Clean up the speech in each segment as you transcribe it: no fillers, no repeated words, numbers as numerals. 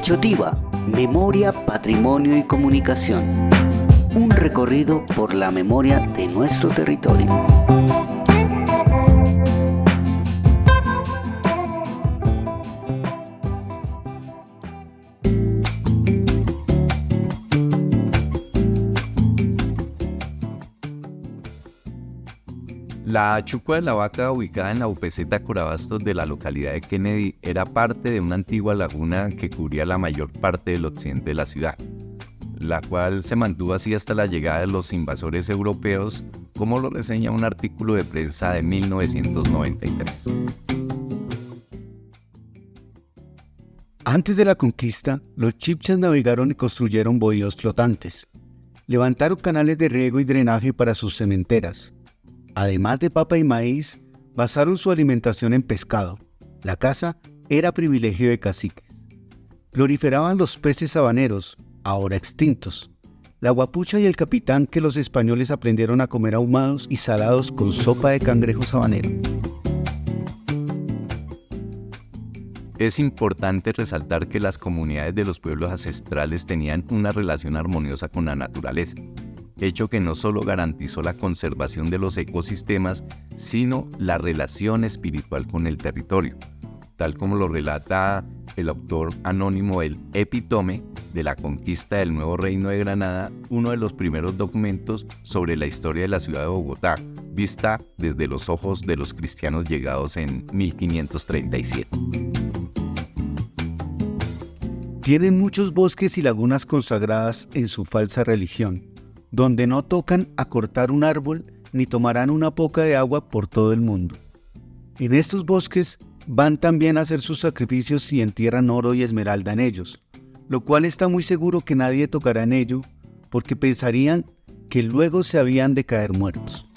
Techotiva, Memoria, Patrimonio y Comunicación. Un recorrido por la memoria de nuestro territorio. La Chucua de la Vaca, ubicada en la UPZ Corabastos de la localidad de Kennedy, era parte de una antigua laguna que cubría la mayor parte del occidente de la ciudad, la cual se mantuvo así hasta la llegada de los invasores europeos, como lo reseña un artículo de prensa de 1993. Antes de la conquista, los chibchas navegaron y construyeron bohíos flotantes. Levantaron canales de riego y drenaje para sus cementeras. Además de papa y maíz, basaron su alimentación en pescado. La caza era privilegio de caciques. Proliferaban los peces sabaneros, ahora extintos. La guapucha y el capitán que los españoles aprendieron a comer ahumados y salados con sopa de cangrejo sabanero. Es importante resaltar que las comunidades de los pueblos ancestrales tenían una relación armoniosa con la naturaleza, hecho que no solo garantizó la conservación de los ecosistemas, sino la relación espiritual con el territorio, tal como lo relata el autor anónimo del Epítome de la conquista del Nuevo Reino de Granada, uno de los primeros documentos sobre la historia de la ciudad de Bogotá, vista desde los ojos de los cristianos llegados en 1537. Tienen muchos bosques y lagunas consagradas en su falsa religión, donde no tocan a cortar un árbol ni tomarán una poca de agua por todo el mundo. En estos bosques van también a hacer sus sacrificios y entierran oro y esmeralda en ellos, lo cual está muy seguro que nadie tocará en ello, porque pensarían que luego se habían de caer muertos.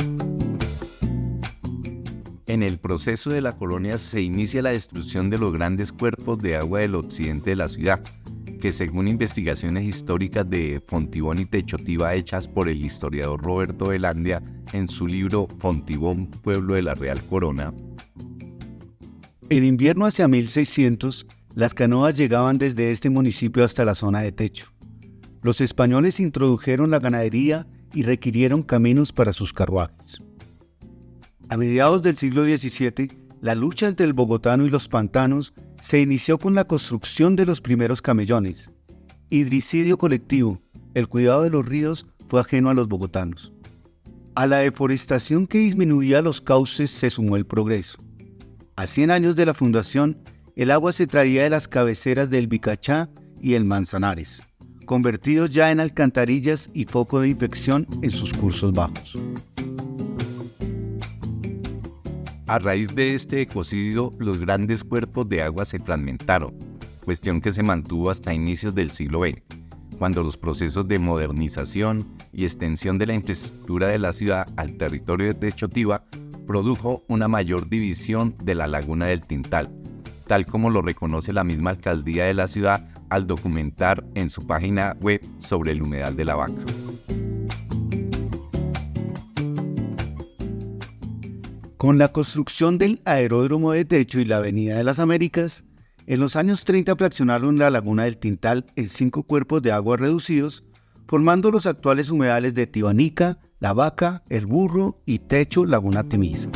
En el proceso de la colonia se inicia la destrucción de los grandes cuerpos de agua del occidente de la ciudad, que según investigaciones históricas de Fontibón y Techotiva hechas por el historiador Roberto Velandia en su libro Fontibón, Pueblo de la Real Corona. En invierno hacia 1600, las canoas llegaban desde este municipio hasta la zona de Techo. Los españoles introdujeron la ganadería y requirieron caminos para sus carruajes. A mediados del siglo XVII, la lucha entre el bogotano y los pantanos se inició con la construcción de los primeros camellones. Hidricidio colectivo, el cuidado de los ríos fue ajeno a los bogotanos. A la deforestación que disminuía los cauces se sumó el progreso. A 100 años de la fundación, el agua se traía de las cabeceras del Bicachá y el Manzanares, convertidos ya en alcantarillas y foco de infección en sus cursos bajos. A raíz de este ecocidio, los grandes cuerpos de agua se fragmentaron, cuestión que se mantuvo hasta inicios del siglo XX, cuando los procesos de modernización y extensión de la infraestructura de la ciudad al territorio de Techotiva produjo una mayor división de la laguna del Tintal, tal como lo reconoce la misma alcaldía de la ciudad al documentar en su página web sobre el humedal de la Vaca. Con la construcción del aeródromo de Techo y la Avenida de las Américas, en los años 30 fraccionaron la laguna del Tintal en 5 cuerpos de agua reducidos, formando los actuales humedales de Tibanica, La Vaca, El Burro y Techo Laguna Temisa.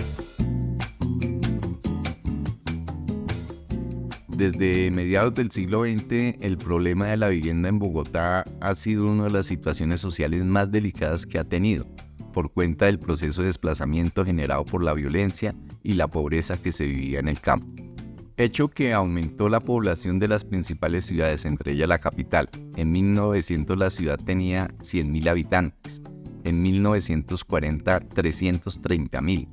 Desde mediados del siglo XX, el problema de la vivienda en Bogotá ha sido una de las situaciones sociales más delicadas que ha tenido, por cuenta del proceso de desplazamiento generado por la violencia y la pobreza que se vivía en el campo, hecho que aumentó la población de las principales ciudades, entre ellas la capital. En 1900 la ciudad tenía 100.000 habitantes, en 1940 330.000.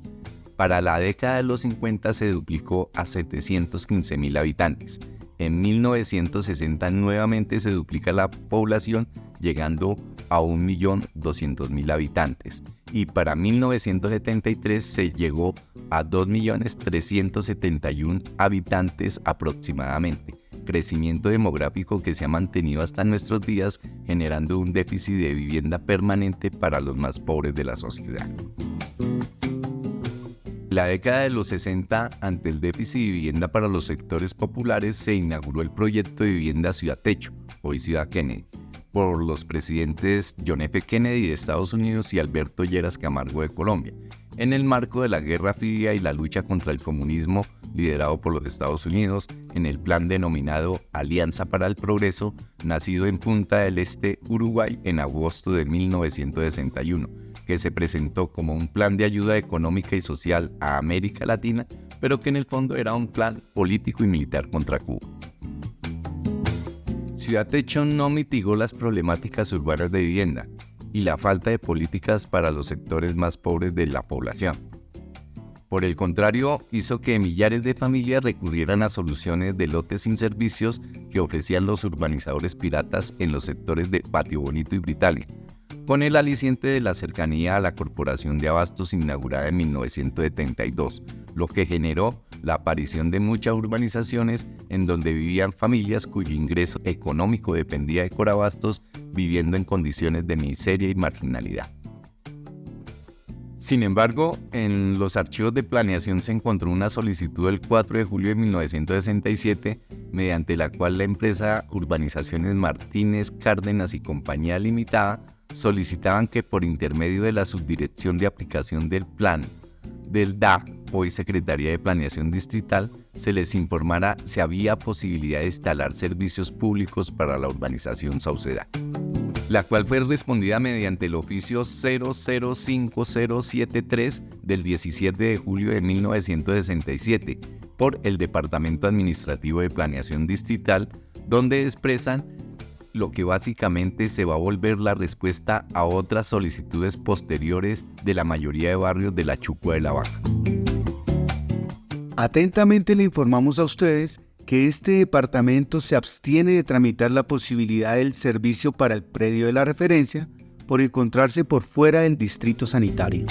Para la década de los 50 se duplicó a 715.000 habitantes. En 1960 nuevamente se duplica la población, llegando a 1.200.000 habitantes. Y para 1973 se llegó a 2.371.000 habitantes aproximadamente. Crecimiento demográfico que se ha mantenido hasta nuestros días, generando un déficit de vivienda permanente para los más pobres de la sociedad. La década de los 60, ante el déficit de vivienda para los sectores populares, se inauguró el proyecto de vivienda Ciudad Techo, hoy Ciudad Kennedy, por los presidentes John F. Kennedy de Estados Unidos y Alberto Lleras Camargo de Colombia, en el marco de la Guerra Fría y la lucha contra el comunismo liderado por los Estados Unidos, en el plan denominado Alianza para el Progreso, nacido en Punta del Este, Uruguay, en agosto de 1961, que se presentó como un plan de ayuda económica y social a América Latina, pero que en el fondo era un plan político y militar contra Cuba. Ciudad Techo no mitigó las problemáticas urbanas de vivienda y la falta de políticas para los sectores más pobres de la población. Por el contrario, hizo que millares de familias recurrieran a soluciones de lotes sin servicios que ofrecían los urbanizadores piratas en los sectores de Patio Bonito y Britalia, con el aliciente de la cercanía a la Corporación de Abastos inaugurada en 1972, lo que generó la aparición de muchas urbanizaciones en donde vivían familias cuyo ingreso económico dependía de Corabastos, viviendo en condiciones de miseria y marginalidad. Sin embargo, en los archivos de planeación se encontró una solicitud del 4 de julio de 1967, mediante la cual la empresa Urbanizaciones Martínez, Cárdenas y Compañía Limitada solicitaban que por intermedio de la Subdirección de Aplicación del Plan del DA, hoy Secretaría de Planeación Distrital, se les informara si había posibilidad de instalar servicios públicos para la urbanización Sauceda, la cual fue respondida mediante el oficio 005073 del 17 de julio de 1967 por el Departamento Administrativo de Planeación Distrital, donde expresan lo que básicamente se va a volver la respuesta a otras solicitudes posteriores de la mayoría de barrios de la Chucua de la Vaca. Atentamente le informamos a ustedes que este departamento se abstiene de tramitar la posibilidad del servicio para el predio de la referencia por encontrarse por fuera del distrito sanitario.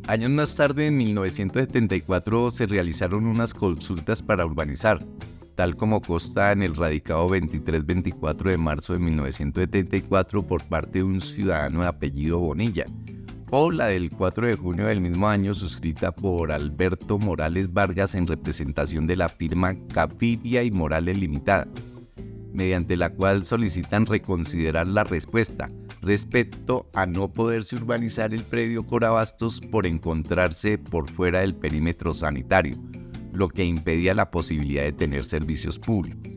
Años más tarde, en 1974, se realizaron unas consultas para urbanizar, tal como consta en el radicado 2324 de marzo de 1974 por parte de un ciudadano de apellido Bonilla, o la del 4 de junio del mismo año suscrita por Alberto Morales Vargas en representación de la firma Gaviria y Morales Limitada, mediante la cual solicitan reconsiderar la respuesta respecto a no poderse urbanizar el predio Corabastos por encontrarse por fuera del perímetro sanitario, lo que impedía la posibilidad de tener servicios públicos.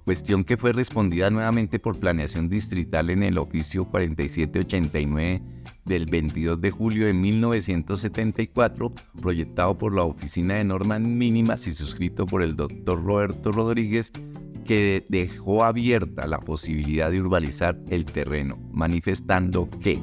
Cuestión que fue respondida nuevamente por Planeación Distrital en el oficio 4789 del 22 de julio de 1974, proyectado por la Oficina de Normas Mínimas y suscrito por el Dr. Roberto Rodríguez, que dejó abierta la posibilidad de urbanizar el terreno, manifestando que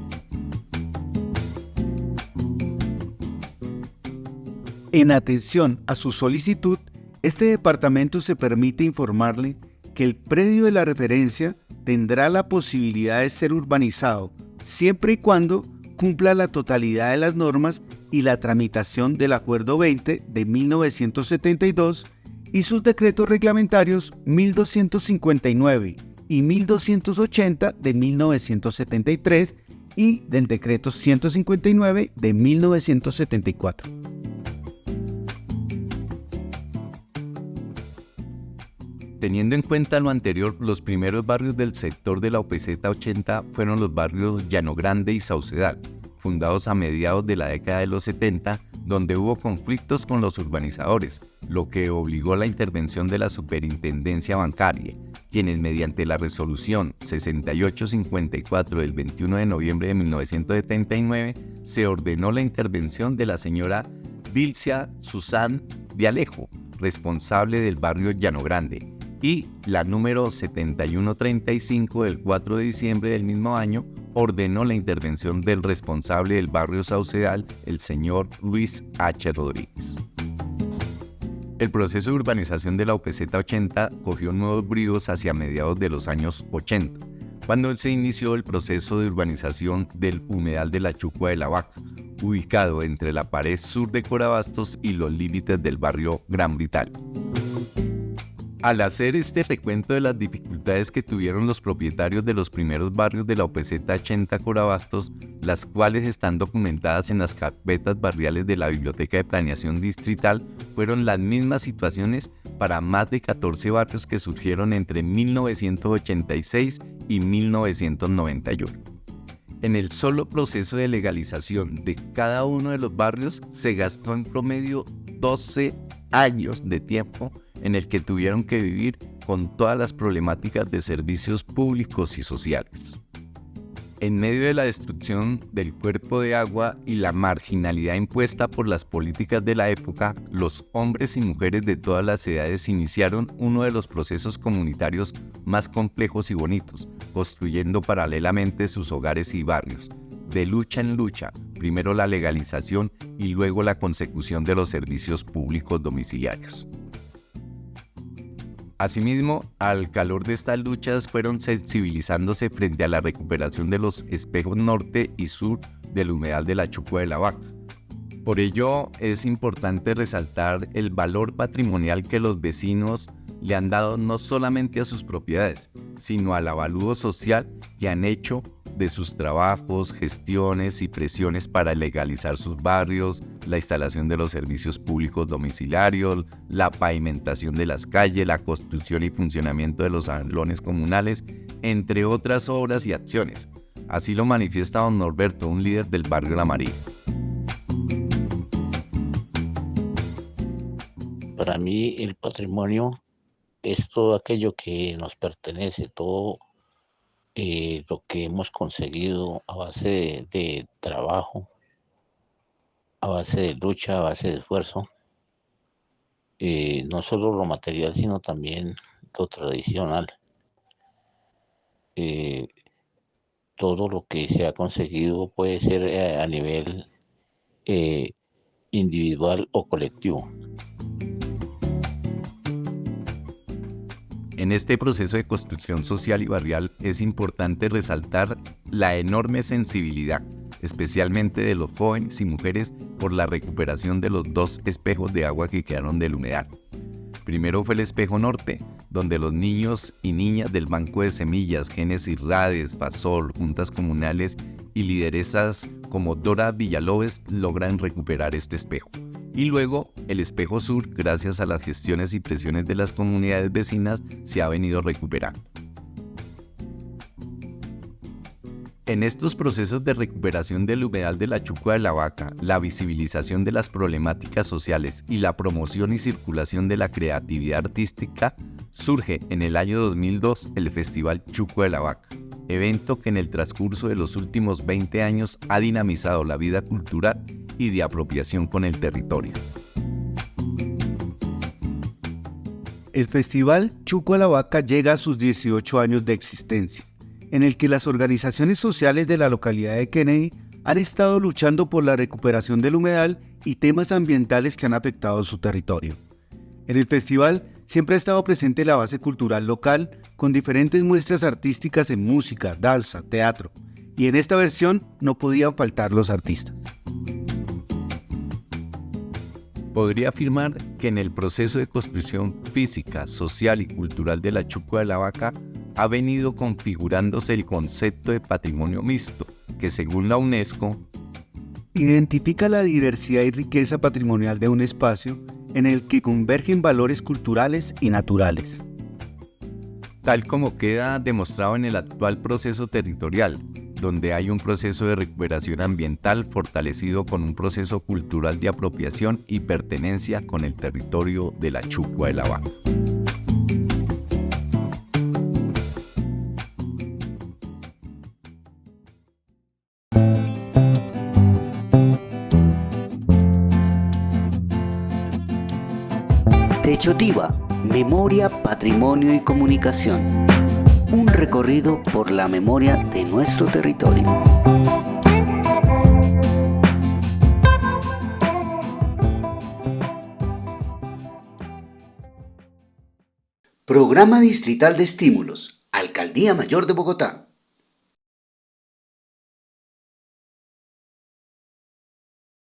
en atención a su solicitud, este departamento se permite informarle que el predio de la referencia tendrá la posibilidad de ser urbanizado siempre y cuando cumpla la totalidad de las normas y la tramitación del Acuerdo 20 de 1972 y sus decretos reglamentarios 1259 y 1280 de 1973 y del decreto 159 de 1974. Teniendo en cuenta lo anterior, los primeros barrios del sector de la OPZ 80 fueron los barrios Llano Grande y Saucedal, fundados a mediados de la década de los 70, donde hubo conflictos con los urbanizadores, lo que obligó a la intervención de la Superintendencia Bancaria, quienes mediante la resolución 6854 del 21 de noviembre de 1979 se ordenó la intervención de la señora Dilcia Susan de Alejo, responsable del barrio Llano Grande, y la número 7135 del 4 de diciembre del mismo año ordenó la intervención del responsable del barrio Saucedal, el señor Luis H. Rodríguez. El proceso de urbanización de la OPZ 80 cogió nuevos bríos hacia mediados de los años 80, cuando se inició el proceso de urbanización del humedal de la Chucua de la Vaca, ubicado entre la pared sur de Corabastos y los límites del barrio Gran Britalia. Al hacer este recuento de las dificultades que tuvieron los propietarios de los primeros barrios de la OPZ 80 Corabastos, las cuales están documentadas en las carpetas barriales de la Biblioteca de Planeación Distrital, fueron las mismas situaciones para más de 14 barrios que surgieron entre 1986 y 1991. En el solo proceso de legalización de cada uno de los barrios se gastó en promedio 12 años de tiempo en el que tuvieron que vivir con todas las problemáticas de servicios públicos y sociales. En medio de la destrucción del cuerpo de agua y la marginalidad impuesta por las políticas de la época, los hombres y mujeres de todas las edades iniciaron uno de los procesos comunitarios más complejos y bonitos, construyendo paralelamente sus hogares y barrios. De lucha en lucha, primero la legalización y luego la consecución de los servicios públicos domiciliarios. Asimismo, al calor de estas luchas fueron sensibilizándose frente a la recuperación de los espejos norte y sur del humedal de la Chucua de la Vaca. Por ello, es importante resaltar el valor patrimonial que los vecinos le han dado no solamente a sus propiedades, sino al avalúo social que han hecho de sus trabajos, gestiones y presiones para legalizar sus barrios, la instalación de los servicios públicos domiciliarios, la pavimentación de las calles, la construcción y funcionamiento de los salones comunales, entre otras obras y acciones. Así lo manifiesta don Norberto, un líder del barrio La María. Para mí el patrimonio es todo aquello que nos pertenece, todo lo que hemos conseguido a base de trabajo, a base de lucha, a base de esfuerzo, no solo lo material, sino también lo tradicional. Todo lo que se ha conseguido puede ser a nivel individual o colectivo. En este proceso de construcción social y barrial es importante resaltar la enorme sensibilidad, especialmente de los jóvenes y mujeres, por la recuperación de los 2 espejos de agua que quedaron del humedal. Primero fue el espejo norte, donde los niños y niñas del Banco de Semillas, Génesis Rades, Fasol, juntas comunales y lideresas como Dora Villalobos logran recuperar este espejo. Y luego el espejo sur, gracias a las gestiones y presiones de las comunidades vecinas, se ha venido recuperando. En estos procesos de recuperación del humedal de la Chucua de la Vaca, la visibilización de las problemáticas sociales y la promoción y circulación de la creatividad artística, surge en el año 2002 el Festival Chucua de la Vaca, evento que en el transcurso de los últimos 20 años ha dinamizado la vida cultural y de apropiación con el territorio. El Festival Chucua de la Vaca llega a sus 18 años de existencia, en el que las organizaciones sociales de la localidad de Kennedy han estado luchando por la recuperación del humedal y temas ambientales que han afectado su territorio. En el festival siempre ha estado presente la base cultural local, con diferentes muestras artísticas en música, danza, teatro, y en esta versión no podían faltar los artistas. Podría afirmar que en el proceso de construcción física, social y cultural de la Chucua de la Vaca ha venido configurándose el concepto de patrimonio mixto, que según la UNESCO, identifica la diversidad y riqueza patrimonial de un espacio en el que convergen valores culturales y naturales. Tal como queda demostrado en el actual proceso territorial, donde hay un proceso de recuperación ambiental fortalecido con un proceso cultural de apropiación y pertenencia con el territorio de la Chucua de la Vaca. Techotiva, Memoria, Patrimonio y Comunicación. Un recorrido por la memoria de nuestro territorio. Programa Distrital de Estímulos, Alcaldía Mayor de Bogotá.